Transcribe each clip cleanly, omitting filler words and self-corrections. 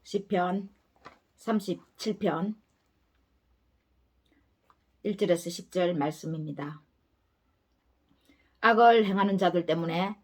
시편 37편 1절에서 10절 말씀입니다. 악을 행하는 자들 때문에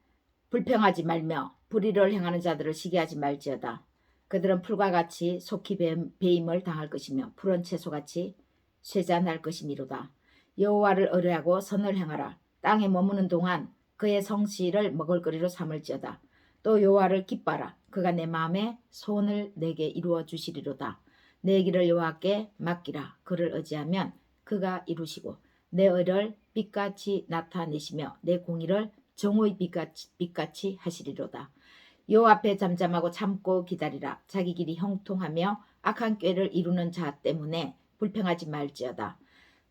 불평하지 말며 불의를 행하는 자들을 시기하지 말지어다. 그들은 풀과 같이 속히 배임을 당할 것이며 푸른 채소같이 쇠잔할 것이니로다. 여호와를 의뢰하고 선을 행하라. 땅에 머무는 동안 그의 성실을 먹을거리로 삼을지어다. 또 여호와를 기뻐하라. 그가 내 마음에 소원을 내게 이루어 주시리로다. 내 길을 여호와께 맡기라. 그를 의지하면 그가 이루시고 내 의를 빛같이 나타내시며 내 공의를 정오의 빛같이 하시리로다. 여호와 앞에 잠잠하고 참고 기다리라. 자기 길이 형통하며 악한 꾀를 이루는 자 때문에 불평하지 말지어다.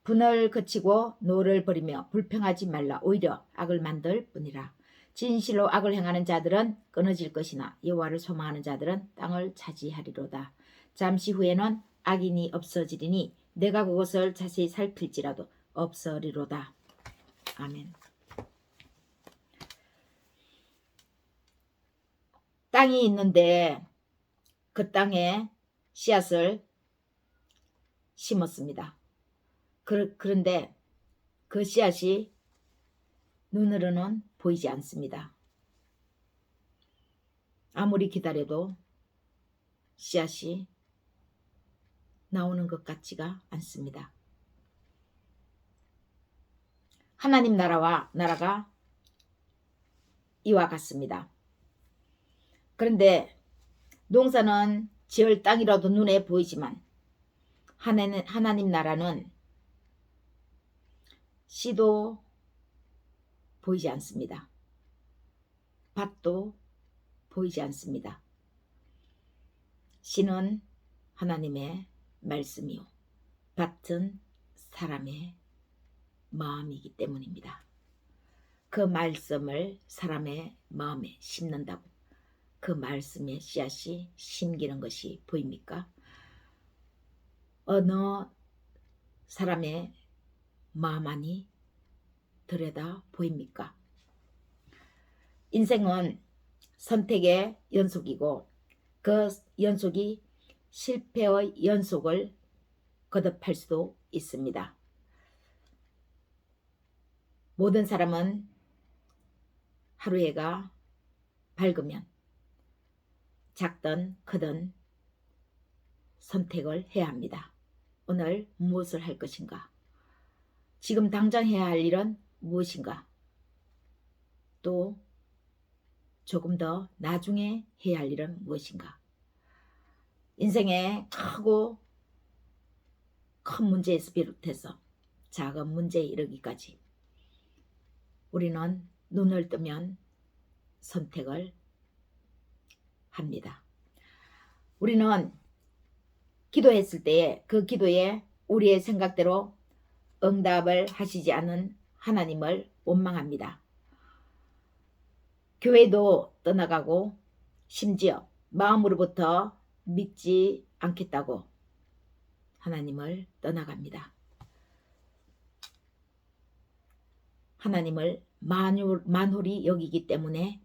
분을 그치고 노를 버리며 불평하지 말라. 오히려 악을 만들 뿐이라. 진실로 악을 행하는 자들은 끊어질 것이나 여호와를 소망하는 자들은 땅을 차지하리로다. 잠시 후에는 악인이 없어지리니 내가 그것을 자세히 살필지라도 없으리로다. 아멘. 땅이 있는데 그 땅에 씨앗을 심었습니다. 그런데 그 씨앗이 눈으로는 보이지 않습니다. 아무리 기다려도 씨앗이 나오는 것 같지가 않습니다. 하나님 나라가 이와 같습니다. 그런데 농사는 지을 땅이라도 눈에 보이지만 하나님 나라는 씨도 보이지 않습니다. 밭도 보이지 않습니다. 씨는 하나님의 말씀이요 밭은 사람의 마음이기 때문입니다. 그 말씀을 사람의 마음에 심는다고 그 말씀의 씨앗이 심기는 것이 보입니까? 어느 사람의 마음 안이 들여다 보입니까? 인생은 선택의 연속이고 그 연속이 실패의 연속을 거듭할 수도 있습니다. 모든 사람은 하루해가 밝으면 작든 크든 선택을 해야 합니다. 오늘 무엇을 할 것인가? 지금 당장 해야 할 일은 무엇인가? 또 조금 더 나중에 해야 할 일은 무엇인가? 인생의 크고 큰 문제에서 비롯해서 작은 문제에 이르기까지 우리는 눈을 뜨면 선택을 합니다. 우리는 기도했을 때에 그 기도에 우리의 생각대로 응답을 하시지 않은 하나님을 원망합니다. 교회도 떠나가고 심지어 마음으로부터 믿지 않겠다고 하나님을 떠나갑니다. 하나님을 만홀히 여기기 때문에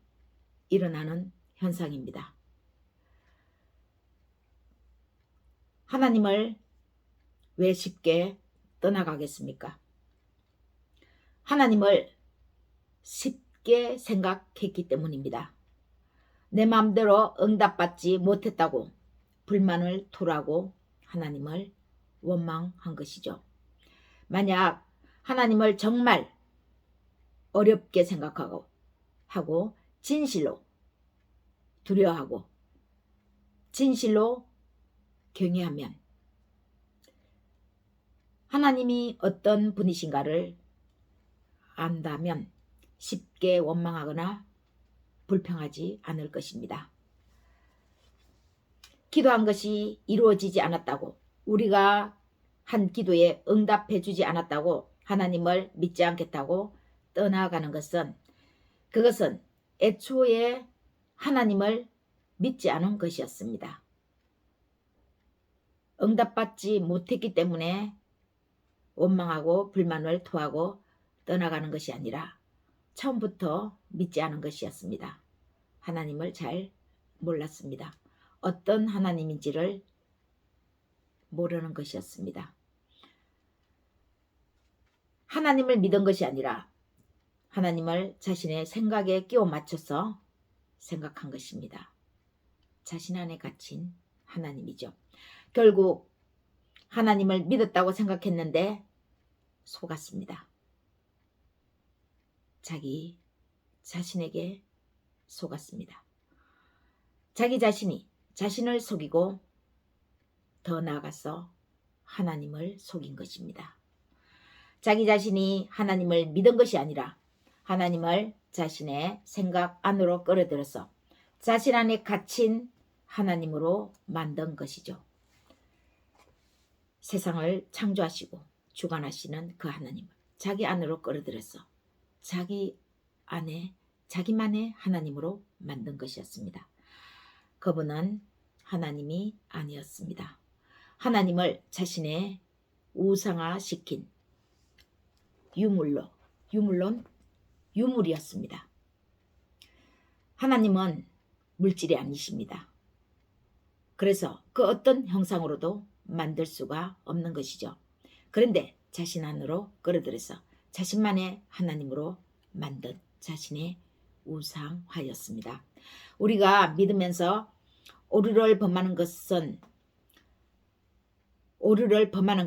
일어나는 현상입니다. 하나님을 왜 쉽게 떠나가겠습니까? 하나님을 쉽게 생각했기 때문입니다. 내 마음대로 응답받지 못했다고 불만을 토로하고 하나님을 원망한 것이죠. 만약 하나님을 정말 어렵게 생각하고 진실로 두려워하고 진실로 경외하면 하나님이 어떤 분이신가를 안다면 쉽게 원망하거나 불평하지 않을 것입니다. 기도한 것이 이루어지지 않았다고 우리가 한 기도에 응답해 주지 않았다고 하나님을 믿지 않겠다고 떠나가는 그것은 애초에 하나님을 믿지 않은 것이었습니다. 응답받지 못했기 때문에 원망하고 불만을 토하고 떠나가는 것이 아니라 처음부터 믿지 않은 것이었습니다. 하나님을 잘 몰랐습니다. 어떤 하나님인지를 모르는 것이었습니다. 하나님을 믿은 것이 아니라 하나님을 자신의 생각에 끼워 맞춰서 생각한 것입니다. 자신 안에 갇힌 하나님이죠. 결국 하나님을 믿었다고 생각했는데 속았습니다. 자기 자신에게 속았습니다. 자기 자신이 자신을 속이고 더 나아가서 하나님을 속인 것입니다. 자기 자신이 하나님을 믿은 것이 아니라 하나님을 자신의 생각 안으로 끌어들여서 자신 안에 갇힌 하나님으로 만든 것이죠. 세상을 창조하시고 주관하시는 그 하나님을 자기 안으로 끌어들여서 자기 안에 자기만의 하나님으로 만든 것이었습니다. 그분은 하나님이 아니었습니다. 하나님을 자신의 우상화시킨 유물이었습니다. 하나님은 물질이 아니십니다. 그래서 그 어떤 형상으로도 만들 수가 없는 것이죠. 그런데 자신 안으로 끌어들여서 자신만의 하나님으로 만든 자신의 우상화였습니다. 우리가 믿으면서 오류를 범하는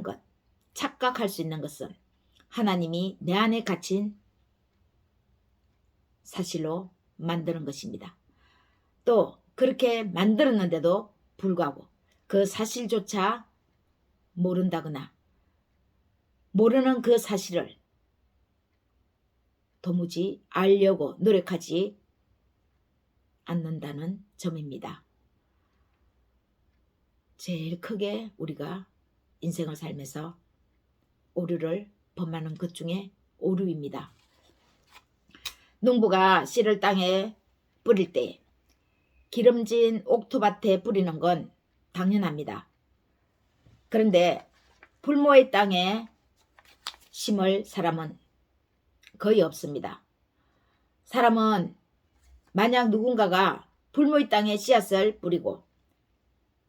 것, 착각할 수 있는 것은 하나님이 내 안에 갇힌 사실로 만드는 것입니다. 또 그렇게 만들었는데도 불구하고 그 사실조차 모른다거나 모르는 그 사실을 도무지 알려고 노력하지 않는다는 점입니다. 제일 크게 우리가 인생을 살면서 오류를 범하는 것 중에 오류입니다. 농부가 씨를 땅에 뿌릴 때 기름진 옥토밭에 뿌리는 건 당연합니다. 그런데 불모의 땅에 심을 사람은 거의 없습니다. 사람은 만약 누군가가 불모의 땅에 씨앗을 뿌리고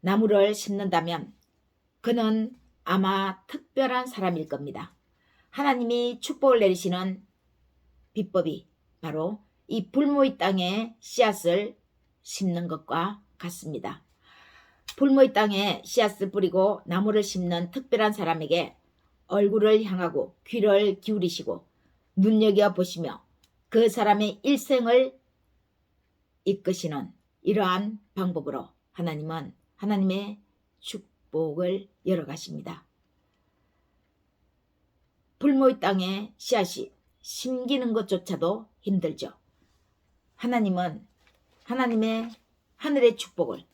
나무를 심는다면 그는 아마 특별한 사람일 겁니다. 하나님이 축복을 내리시는 비법이 바로 이 불모의 땅에 씨앗을 심는 것과 같습니다. 불모의 땅에 씨앗을 뿌리고 나무를 심는 특별한 사람에게 얼굴을 향하고 귀를 기울이시고 눈여겨보시며 그 사람의 일생을 이끄시는 이러한 방법으로 하나님은 하나님의 축복을 열어가십니다. 불모의 땅에 씨앗이 심기는 것조차도 힘들죠. 하나님은 하나님의 하늘의 축복을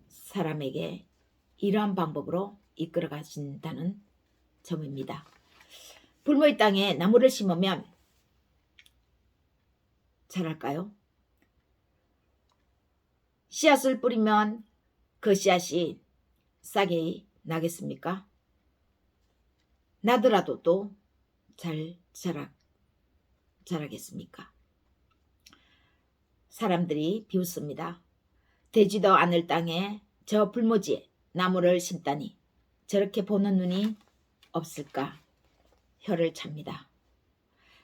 사람에게 이러한 방법으로 이끌어 가신다는 점입니다. 불모의 땅에 나무를 심으면 자랄까요? 씨앗을 뿌리면 그 씨앗이 싹이 나겠습니까? 나더라도 또 잘 자라겠습니까? 사람들이 비웃습니다. 되지도 않을 땅에 저 불모지에 나무를 심다니 저렇게 보는 눈이 없을까 혀를 찹니다.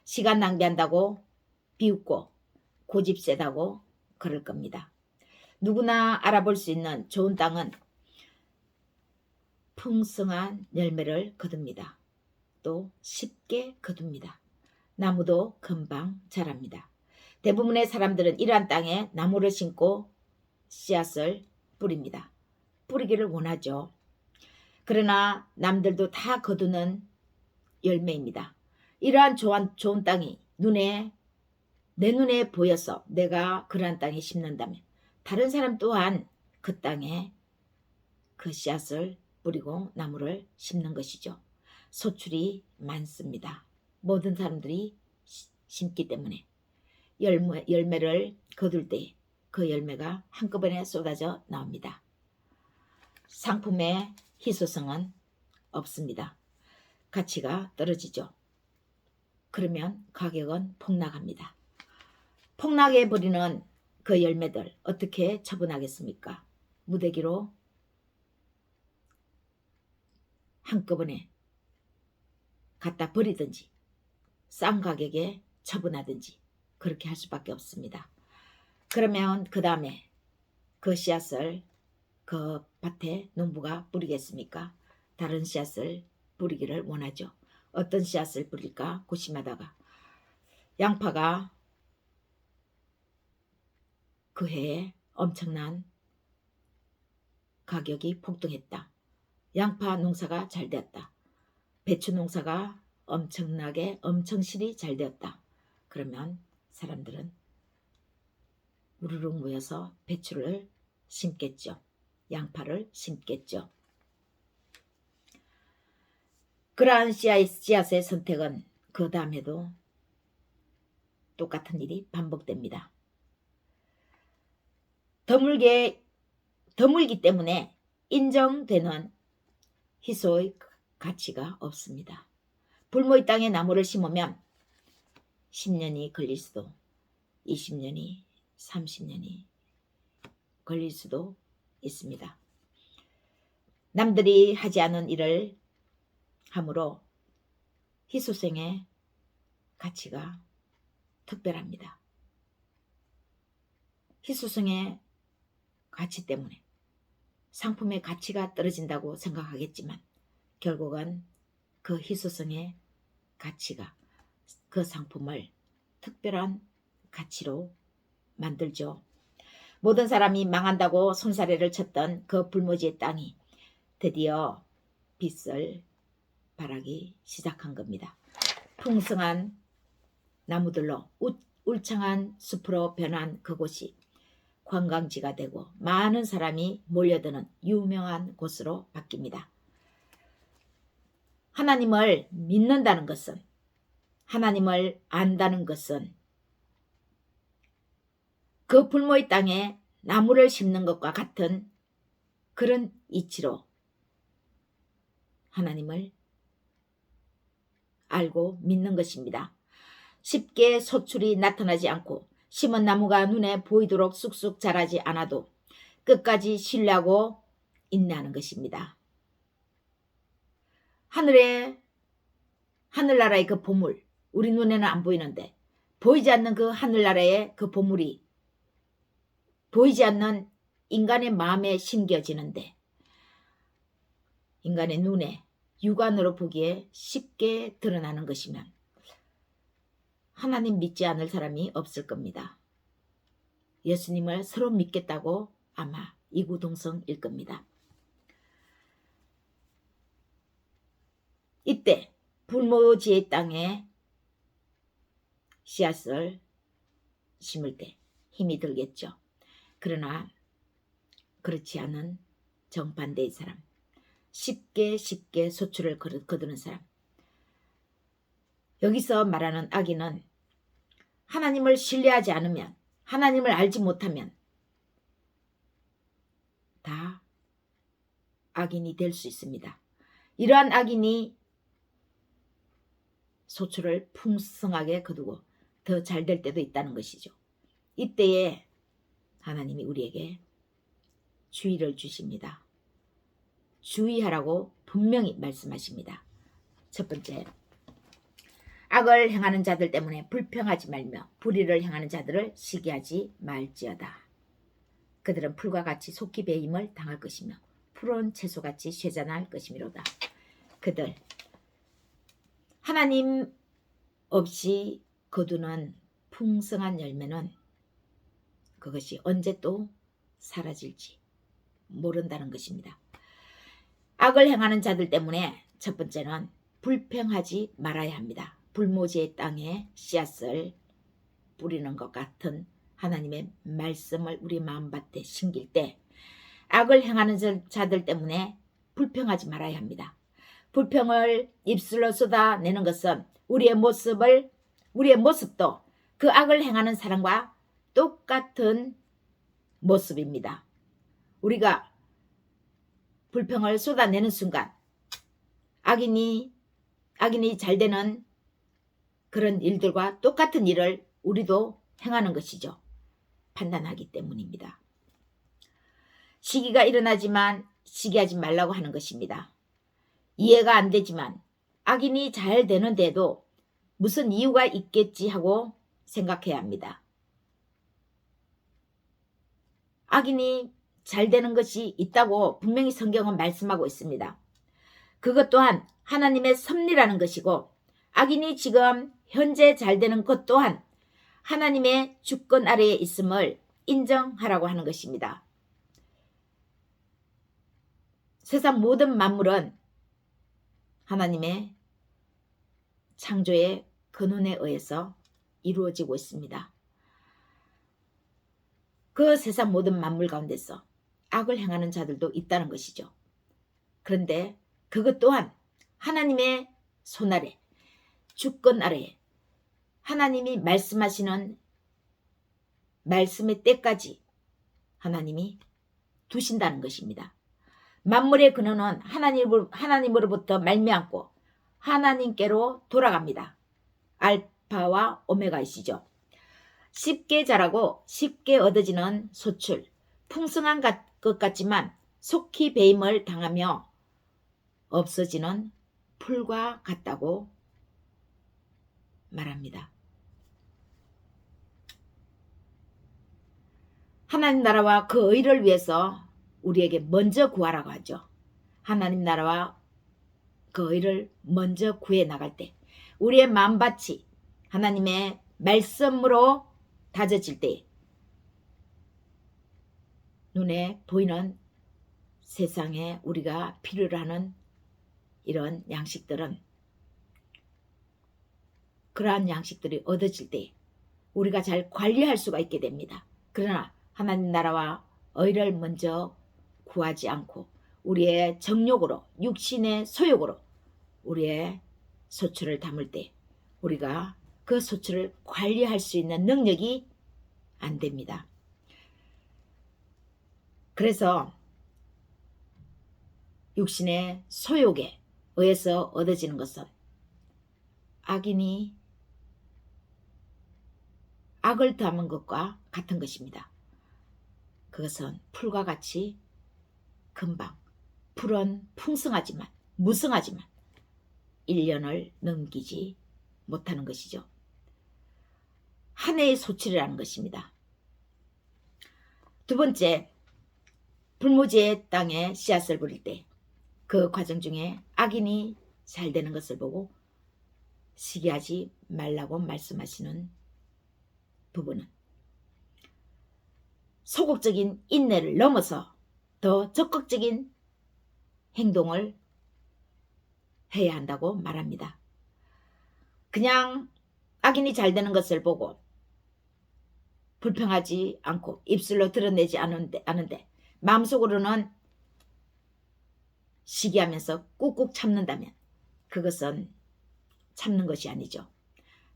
시간 낭비한다고 비웃고 고집 세다고 그럴 겁니다. 누구나 알아볼 수 있는 좋은 땅은 풍성한 열매를 거둡니다. 또 쉽게 거둡니다. 나무도 금방 자랍니다. 대부분의 사람들은 이러한 땅에 나무를 심고 씨앗을 뿌립니다. 뿌리기를 원하죠. 그러나 남들도 다 거두는 열매입니다. 이러한 좋은 땅이 내 눈에 보여서 내가 그러한 땅에 심는다면 다른 사람 또한 그 땅에 그 씨앗을 뿌리고 나무를 심는 것이죠. 소출이 많습니다. 모든 사람들이 심기 때문에 열매를 거둘 때 그 열매가 한꺼번에 쏟아져 나옵니다. 상품의 희소성은 없습니다. 가치가 떨어지죠. 그러면 가격은 폭락합니다. 폭락해버리는 그 열매들 어떻게 처분하겠습니까? 무대기로 한꺼번에 갖다 버리든지 싼 가격에 처분하든지 그렇게 할 수밖에 없습니다. 그러면 그 다음에 그 씨앗을 그 밭에 농부가 뿌리겠습니까? 다른 씨앗을 뿌리기를 원하죠. 어떤 씨앗을 뿌릴까 고심하다가 양파가 그 해에 엄청난 가격이 폭등했다. 양파 농사가 잘 되었다. 배추 농사가 엄청실이 잘 되었다. 그러면 사람들은 우르르 모여서 배추를 심겠죠. 양파를 심겠죠. 그러한 씨앗의 선택은 그 다음에도 똑같은 일이 반복됩니다. 드물기 때문에 인정되는 희소의 가치가 없습니다. 불모의 땅에 나무를 심으면 10년이 걸릴 수도 20년이 30년이 걸릴 수도 있습니다. 남들이 하지 않은 일을 함으로 희소성의 가치가 특별합니다. 희소성의 가치 때문에 상품의 가치가 떨어진다고 생각하겠지만 결국은 그 희소성의 가치가 그 상품을 특별한 가치로 만들죠. 모든 사람이 망한다고 손사래를 쳤던 그 불모지의 땅이 드디어 빛을 발하기 시작한 겁니다. 풍성한 나무들로 울창한 숲으로 변한 그곳이 관광지가 되고 많은 사람이 몰려드는 유명한 곳으로 바뀝니다. 하나님을 믿는다는 것은, 하나님을 안다는 것은 그 불모의 땅에 나무를 심는 것과 같은 그런 이치로 하나님을 알고 믿는 것입니다. 쉽게 소출이 나타나지 않고 심은 나무가 눈에 보이도록 쑥쑥 자라지 않아도 끝까지 신뢰하고 인내하는 것입니다. 하늘나라의 그 보물, 우리 눈에는 안 보이는데 보이지 않는 그 하늘나라의 그 보물이 보이지 않는 인간의 마음에 심겨지는데 인간의 눈에 육안으로 보기에 쉽게 드러나는 것이면 하나님 믿지 않을 사람이 없을 겁니다. 예수님을 서로 믿겠다고 아마 이구동성일 겁니다. 이때 불모지의 땅에 씨앗을 심을 때 힘이 들겠죠. 그러나 그렇지 않은 정반대의 사람, 쉽게 소출을 거두는 사람, 여기서 말하는 악인은 하나님을 신뢰하지 않으면, 하나님을 알지 못하면 다 악인이 될 수 있습니다. 이러한 악인이 소출을 풍성하게 거두고 더 잘 될 때도 있다는 것이죠. 이때에 하나님이 우리에게 주의를 주십니다. 주의하라고 분명히 말씀하십니다. 첫 번째, 악을 행하는 자들 때문에 불평하지 말며 불의를 행하는 자들을 시기하지 말지어다. 그들은 풀과 같이 속히 배임을 당할 것이며 푸른 채소같이 쇠잔할 것이미로다. 그들 하나님 없이 거두는 풍성한 열매는 그것이 언제 또 사라질지 모른다는 것입니다. 악을 행하는 자들 때문에 첫 번째는 불평하지 말아야 합니다. 불모지의 땅에 씨앗을 뿌리는 것 같은 하나님의 말씀을 우리 마음밭에 심길 때 악을 행하는 자들 때문에 불평하지 말아야 합니다. 불평을 입술로 쏟아내는 것은 우리의 모습도 그 악을 행하는 사람과 똑같은 모습입니다. 우리가 불평을 쏟아내는 순간 악인이 잘 되는 그런 일들과 똑같은 일을 우리도 행하는 것이죠. 판단하기 때문입니다. 시기가 일어나지만 시기하지 말라고 하는 것입니다. 이해가 안 되지만 악인이 잘 되는데도 무슨 이유가 있겠지 하고 생각해야 합니다. 악인이 잘 되는 것이 있다고 분명히 성경은 말씀하고 있습니다. 그것 또한 하나님의 섭리라는 것이고 악인이 지금 현재 잘 되는 것 또한 하나님의 주권 아래에 있음을 인정하라고 하는 것입니다. 세상 모든 만물은 하나님의 창조의 근원에 의해서 이루어지고 있습니다. 그 세상 모든 만물 가운데서 악을 행하는 자들도 있다는 것이죠. 그런데 그것 또한 하나님의 손 아래, 주권 아래 하나님이 말씀하시는 말씀의 때까지 하나님이 두신다는 것입니다. 만물의 근원은 하나님으로부터 말미암고 하나님께로 돌아갑니다. 알파와 오메가이시죠. 쉽게 자라고 쉽게 얻어지는 소출, 풍성한 것 같지만 속히 배임을 당하며 없어지는 풀과 같다고 말합니다. 하나님 나라와 그 의를 위해서 우리에게 먼저 구하라고 하죠. 하나님 나라와 그 의를 먼저 구해 나갈 때 우리의 마음밭이 하나님의 말씀으로 다져질 때 눈에 보이는 세상에 우리가 필요로 하는 이런 양식들은 그러한 양식들이 얻어질 때 우리가 잘 관리할 수가 있게 됩니다. 그러나 하나님 나라와 의를 먼저 구하지 않고 우리의 정욕으로 육신의 소욕으로 우리의 소출을 담을 때 우리가 그 소출을 관리할 수 있는 능력이 안 됩니다. 그래서 육신의 소욕에 의해서 얻어지는 것은 악인이 악을 담은 것과 같은 것입니다. 그것은 풀과 같이 금방 풀은 풍성하지만 무성하지만 1년을 넘기지 못하는 것이죠. 한 해의 소출이라는 것입니다. 두 번째, 불모지의 땅에 씨앗을 뿌릴 때 그 과정 중에 악인이 잘 되는 것을 보고 시기하지 말라고 말씀하시는 부분은 소극적인 인내를 넘어서 더 적극적인 행동을 해야 한다고 말합니다. 그냥 악인이 잘 되는 것을 보고 불평하지 않고 입술로 드러내지 않은데 마음속으로는 시기하면서 꾹꾹 참는다면 그것은 참는 것이 아니죠.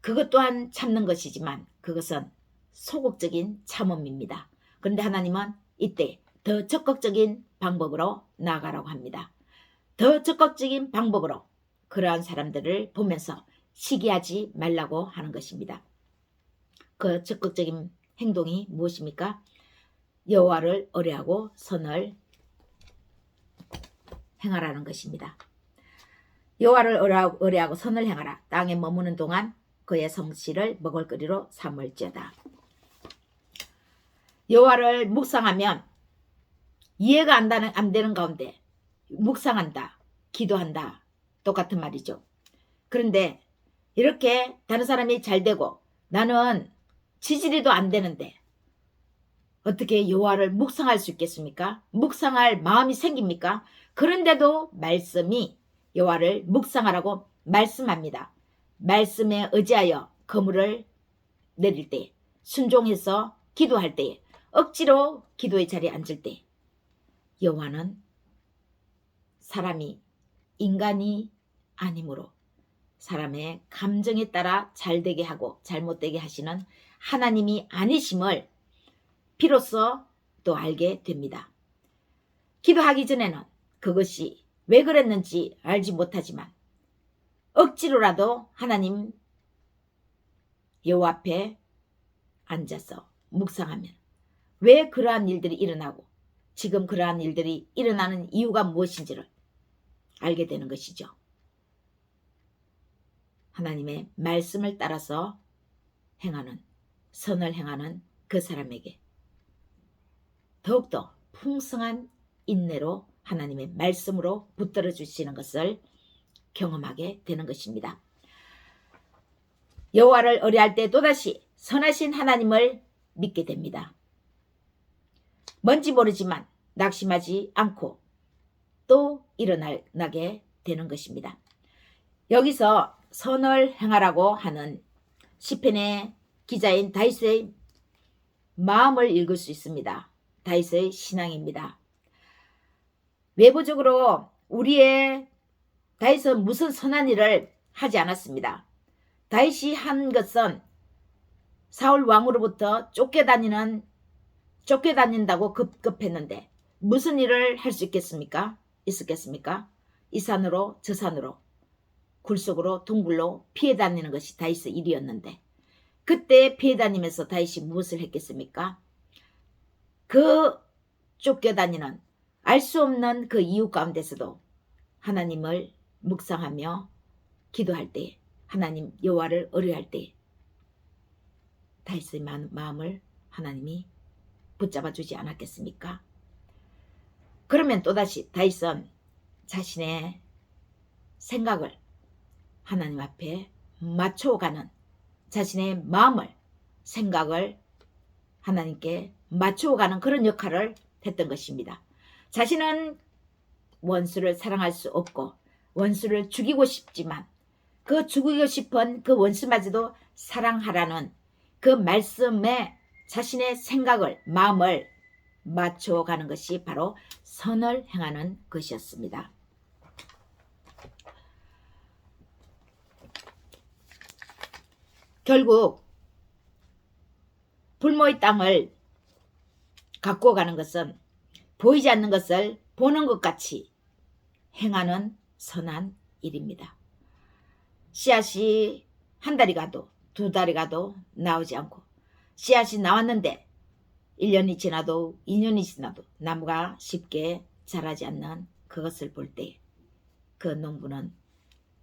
그것 또한 참는 것이지만 그것은 소극적인 참음입니다. 그런데 하나님은 이때 더 적극적인 방법으로 나아가라고 합니다. 더 적극적인 방법으로 그러한 사람들을 보면서 시기하지 말라고 하는 것입니다. 그 적극적인 행동이 무엇입니까? 여호와를 의뢰하고 선을 행하라는 것입니다. 여호와를 의뢰하고 선을 행하라. 땅에 머무는 동안 그의 성실을 먹을거리로 삼을지어다. 여호와를 묵상하면 이해가 안 되는 가운데 묵상한다, 기도한다 똑같은 말이죠. 그런데 이렇게 다른 사람이 잘 되고 나는 지지리도 안 되는데 어떻게 여호와를 묵상할 수 있겠습니까? 묵상할 마음이 생깁니까? 그런데도 말씀이 여호와를 묵상하라고 말씀합니다. 말씀에 의지하여 거물을 내릴 때, 순종해서 기도할 때, 억지로 기도의 자리에 앉을 때 여호와는 사람이 인간이 아니므로 사람의 감정에 따라 잘되게 하고 잘못되게 하시는 하나님이 아니심을 비로소 또 알게 됩니다. 기도하기 전에는 그것이 왜 그랬는지 알지 못하지만 억지로라도 하나님 여호와 앞에 앉아서 묵상하면 왜 그러한 일들이 일어나고 지금 그러한 일들이 일어나는 이유가 무엇인지를 알게 되는 것이죠. 하나님의 말씀을 따라서 행하는, 선을 행하는 그 사람에게 더욱더 풍성한 인내로 하나님의 말씀으로 붙들어 주시는 것을 경험하게 되는 것입니다. 여호와를 의뢰할 때 또다시 선하신 하나님을 믿게 됩니다. 뭔지 모르지만 낙심하지 않고 또 일어나게 되는 것입니다. 여기서 선을 행하라고 하는 시편의 기자인 다윗의 마음을 읽을 수 있습니다. 다윗의 신앙입니다. 외부적으로 우리의 다윗은 무슨 선한 일을 하지 않았습니다. 다윗이 한 것은 사울 왕으로부터 쫓겨다닌다고 급급했는데 무슨 일을 할 수 있겠습니까? 이 산으로 저 산으로 굴속으로 동굴로 피해 다니는 것이 다윗의 일이었는데 그때 피해 다니면서 다윗이 무엇을 했겠습니까? 그 쫓겨다니는 알 수 없는 그 이유 가운데서도 하나님을 묵상하며 기도할 때 하나님 여호와를 의뢰할 때 다윗의 마음을 하나님이 붙잡아 주지 않았겠습니까? 그러면 또다시 다윗은 자신의 생각을 하나님 앞에 맞춰가는 자신의 마음을 생각을 하나님께 맞춰가는 그런 역할을 했던 것입니다. 자신은 원수를 사랑할 수 없고 원수를 죽이고 싶지만 그 죽이고 싶은 그 원수마저도 사랑하라는 그 말씀에 자신의 생각을 마음을 맞춰가는 것이 바로 선을 행하는 것이었습니다. 결국 불모의 땅을 갖고 가는 것은 보이지 않는 것을 보는 것 같이 행하는 선한 일입니다. 씨앗이 한 달이 가도 두 달이 가도 나오지 않고 씨앗이 나왔는데 1년이 지나도 2년이 지나도 나무가 쉽게 자라지 않는 그것을 볼 때 그 농부는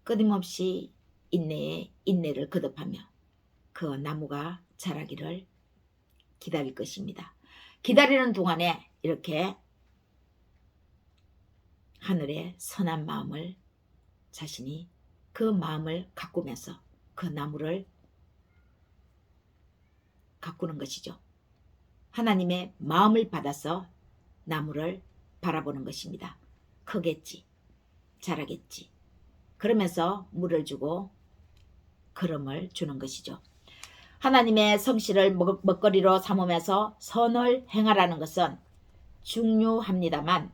끊임없이 인내를 거듭하며 그 나무가 자라기를 기다릴 것입니다. 기다리는 동안에 이렇게 하늘의 선한 마음을 자신이 그 마음을 가꾸면서 그 나무를 가꾸는 것이죠. 하나님의 마음을 받아서 나무를 바라보는 것입니다. 크겠지, 자라겠지. 그러면서 물을 주고 걸음을 주는 것이죠. 하나님의 성실을 먹거리로 삼으면서 선을 행하라는 것은 중요합니다만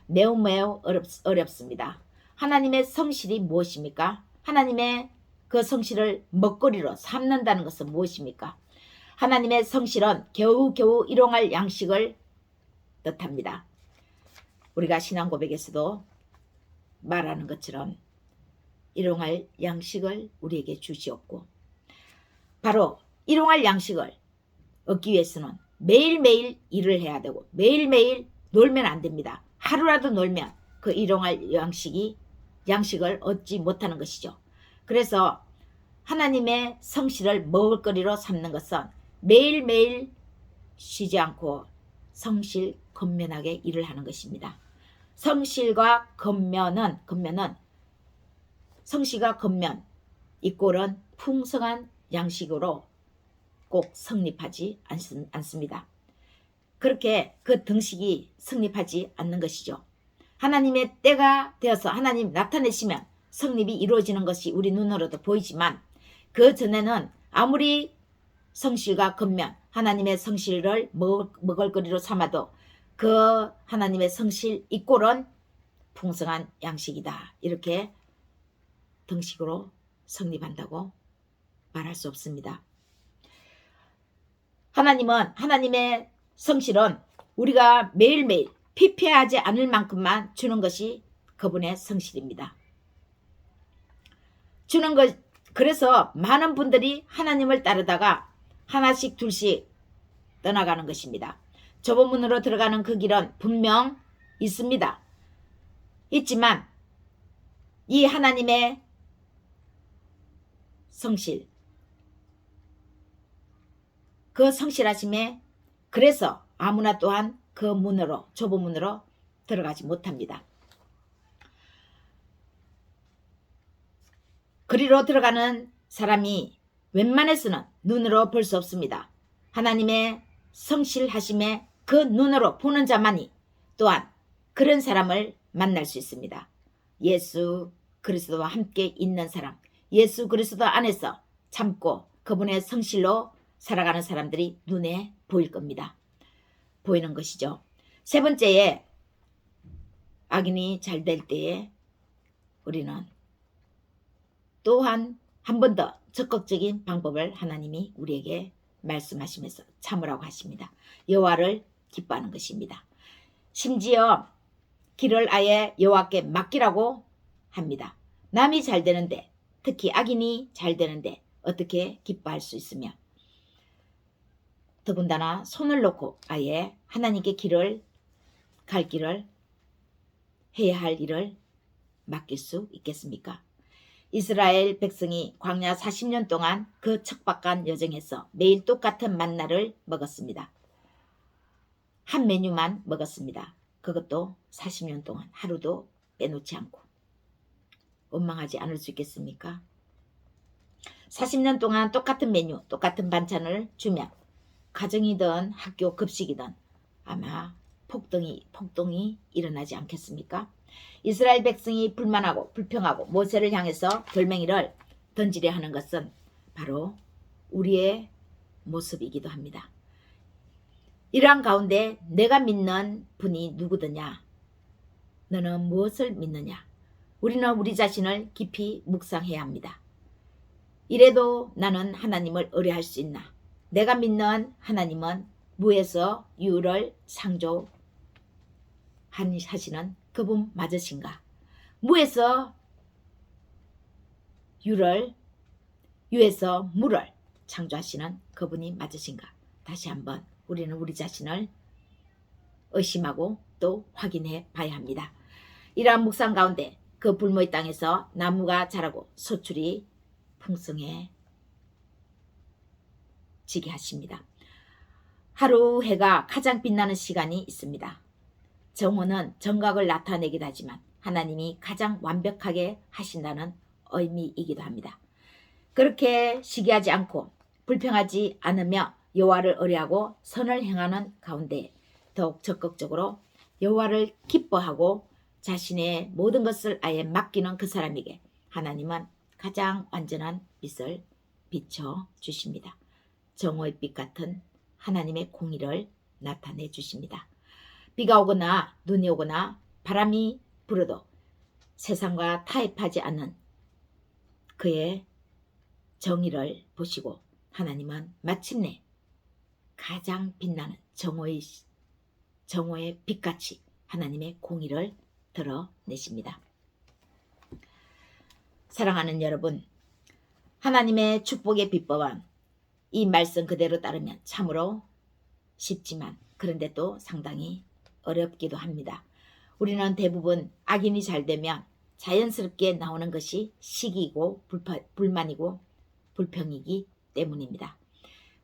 매우 어렵습니다. 하나님의 성실이 무엇입니까? 하나님의 그 성실을 먹거리로 삼는다는 것은 무엇입니까? 하나님의 성실은 겨우겨우 일용할 양식을 뜻합니다. 우리가 신앙 고백에서도 말하는 것처럼 일용할 양식을 우리에게 주시옵고 바로 일용할 양식을 얻기 위해서는 매일매일 일을 해야 되고 매일매일 놀면 안 됩니다. 하루라도 놀면 그 일용할 양식을 얻지 못하는 것이죠. 그래서 하나님의 성실을 먹을거리로 삼는 것은 매일매일 쉬지 않고 성실 건면하게 일을 하는 것입니다. 성실과 건면은 성실과 건면 이 꼴은 풍성한 양식으로 꼭 성립하지 않습니다. 그렇게 그 등식이 성립하지 않는 것이죠. 하나님의 때가 되어서 하나님 나타내시면 성립이 이루어지는 것이 우리 눈으로도 보이지만 그 전에는 아무리 성실과 건면 하나님의 성실을 먹을거리로 삼아도 그 하나님의 성실 이 꼴은 풍성한 양식이다. 이렇게 등식으로 성립한다고 말할 수 없습니다. 하나님의 성실은 우리가 매일매일 피폐하지 않을 만큼만 주는 것이 그분의 성실입니다. 그래서 많은 분들이 하나님을 따르다가 하나씩 둘씩 떠나가는 것입니다. 좁은 문으로 들어가는 그 길은 분명 있습니다. 있지만 이 하나님의 성실, 그 성실하심에 그래서 아무나 또한 그 문으로, 좁은 문으로 들어가지 못합니다. 그리로 들어가는 사람이 웬만해서는 눈으로 볼 수 없습니다. 하나님의 성실하심에 그 눈으로 보는 자만이 또한 그런 사람을 만날 수 있습니다. 예수 그리스도와 함께 있는 사람, 예수 그리스도 안에서 참고 그분의 성실로 살아가는 사람들이 눈에 보일 겁니다. 보이는 것이죠. 세 번째에 악인이 잘 될 때에 우리는 또한 한 번 더 적극적인 방법을 하나님이 우리에게 말씀하시면서 참으라고 하십니다. 여호와를 기뻐하는 것입니다. 심지어 길을 아예 여호와께 맡기라고 합니다. 남이 잘 되는데, 특히 악인이 잘 되는데 어떻게 기뻐할 수 있으며, 더군다나 손을 놓고 아예 하나님께 갈 길을 해야 할 일을 맡길 수 있겠습니까? 이스라엘 백성이 광야 40년 동안 그 척박한 여정에서 매일 똑같은 만나를 먹었습니다. 한 메뉴만 먹었습니다. 그것도 40년 동안 하루도 빼놓지 않고. 원망하지 않을 수 있겠습니까? 40년 동안 똑같은 메뉴, 똑같은 반찬을 주면 가정이든 학교 급식이든 아마 폭동이 일어나지 않겠습니까? 이스라엘 백성이 불만하고 불평하고 모세를 향해서 돌멩이를 던지려 하는 것은 바로 우리의 모습이기도 합니다. 이러한 가운데 내가 믿는 분이 누구더냐? 너는 무엇을 믿느냐? 우리는 우리 자신을 깊이 묵상해야 합니다. 이래도 나는 하나님을 의뢰할 수 있나? 내가 믿는 하나님은 무에서 유를 창조하시는 그분 맞으신가? 무에서 유에서 물을 창조하시는 그분이 맞으신가? 다시 한번 우리는 우리 자신을 의심하고 또 확인해 봐야 합니다. 이러한 묵상 가운데 그 불모의 땅에서 나무가 자라고 소출이 풍성해지게 하십니다. 하루 해가 가장 빛나는 시간이 있습니다. 정오는 정각을 나타내기도 하지만 하나님이 가장 완벽하게 하신다는 의미이기도 합니다. 그렇게 시기하지 않고 불평하지 않으며 여호와를 의뢰하고 선을 행하는 가운데 더욱 적극적으로 여호와를 기뻐하고 자신의 모든 것을 아예 맡기는 그 사람에게 하나님은 가장 완전한 빛을 비춰 주십니다. 정오의 빛 같은 하나님의 공의를 나타내 주십니다. 비가 오거나 눈이 오거나 바람이 불어도 세상과 타협하지 않는 그의 정의를 보시고 하나님은 마침내 가장 빛나는 정오의 빛같이 하나님의 공의를 드러내십니다. 사랑하는 여러분, 하나님의 축복의 비법은 이 말씀 그대로 따르면 참으로 쉽지만 그런데 또 상당히 어렵기도 합니다. 우리는 대부분 악인이 잘 되면 자연스럽게 나오는 것이 시기이고 불만이고 불평이기 때문입니다.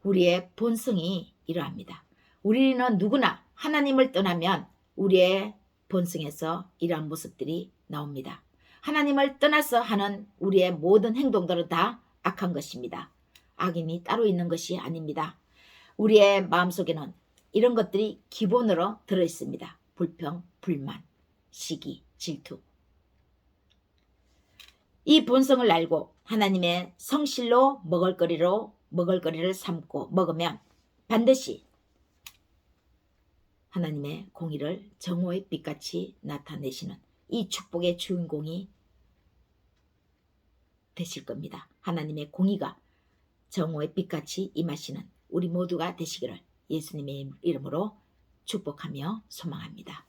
우리의 본성이 이러합니다. 우리는 누구나 하나님을 떠나면 우리의 본성에서 이러한 모습들이 나옵니다. 하나님을 떠나서 하는 우리의 모든 행동들은 다 악한 것입니다. 악인이 따로 있는 것이 아닙니다. 우리의 마음속에는 이런 것들이 기본으로 들어있습니다. 불평, 불만, 시기, 질투. 이 본성을 알고 하나님의 성실로 먹을거리를 삼고 먹으면 반드시 하나님의 공의를 정오의 빛같이 나타내시는 이 축복의 주인공이 되실 겁니다. 하나님의 공의가 정오의 빛같이 임하시는 우리 모두가 되시기를 예수님의 이름으로 축복하며 소망합니다.